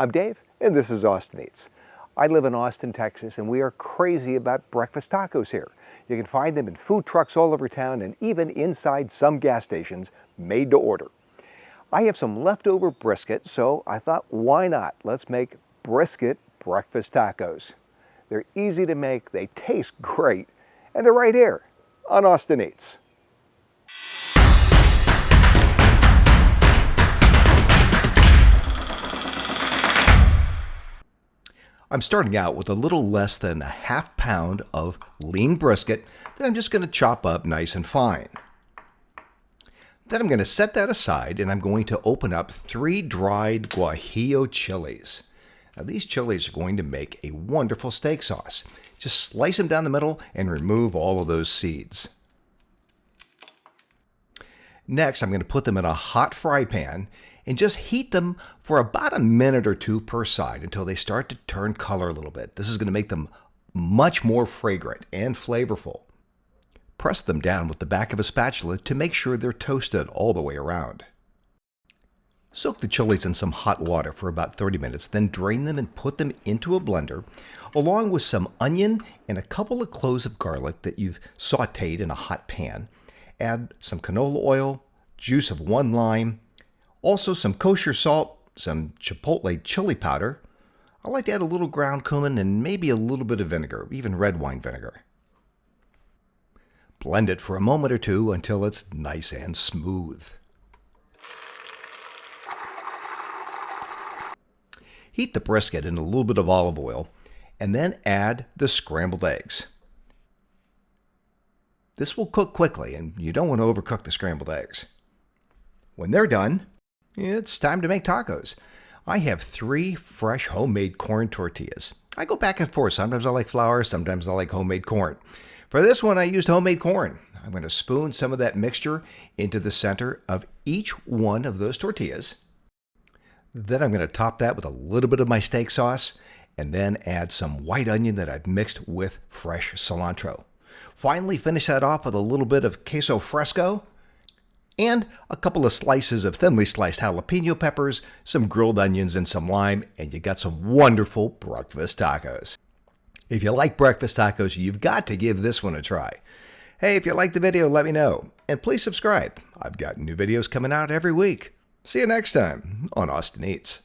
I'm Dave, and this is Austin Eats. I live in Austin, Texas, and we are crazy about breakfast tacos here. You can find them in food trucks all over town and even inside some gas stations, made to order. I have some leftover brisket, so I thought, why not? Let's make brisket breakfast tacos. They're easy to make, they taste great, and they're right here on Austin Eats. I'm starting out with a little less than a half pound of lean brisket that I'm just going to chop up nice and fine. Then I'm going to set that aside and I'm going to open up 3 dried guajillo chilies. Now these chilies are going to make a wonderful steak sauce. Just slice them down the middle and remove all of those seeds. Next, I'm going to put them in a hot fry pan and just heat them for about a minute or 2 per side until they start to turn color a little bit. This is going to make them much more fragrant and flavorful. Press them down with the back of a spatula to make sure they're toasted all the way around. Soak the chilies in some hot water for about 30 minutes, then drain them and put them into a blender, along with some onion and a couple of cloves of garlic that you've sauteed in a hot pan. Add some canola oil, juice of 1 lime, also some kosher salt, some chipotle chili powder. I like to add a little ground cumin and maybe a little bit of vinegar, even red wine vinegar. Blend it for a moment or 2 until it's nice and smooth. Heat the brisket in a little bit of olive oil and then add the scrambled eggs. This will cook quickly and you don't want to overcook the scrambled eggs. When they're done, it's time to make tacos. I have 3 fresh homemade corn tortillas. I go back and forth. Sometimes I like flour, sometimes I like homemade corn. For this one, I used homemade corn. I'm going to spoon some of that mixture into the center of each one of those tortillas. Then I'm going to top that with a little bit of my steak sauce and then add some white onion that I've mixed with fresh cilantro. Finally, finish that off with a little bit of queso fresco and a couple of slices of thinly sliced jalapeno peppers, some grilled onions, and some lime, and you got some wonderful breakfast tacos. If you like breakfast tacos, you've got to give this one a try. Hey, if you like the video, let me know. And please subscribe. I've got new videos coming out every week. See you next time on Austin Eats.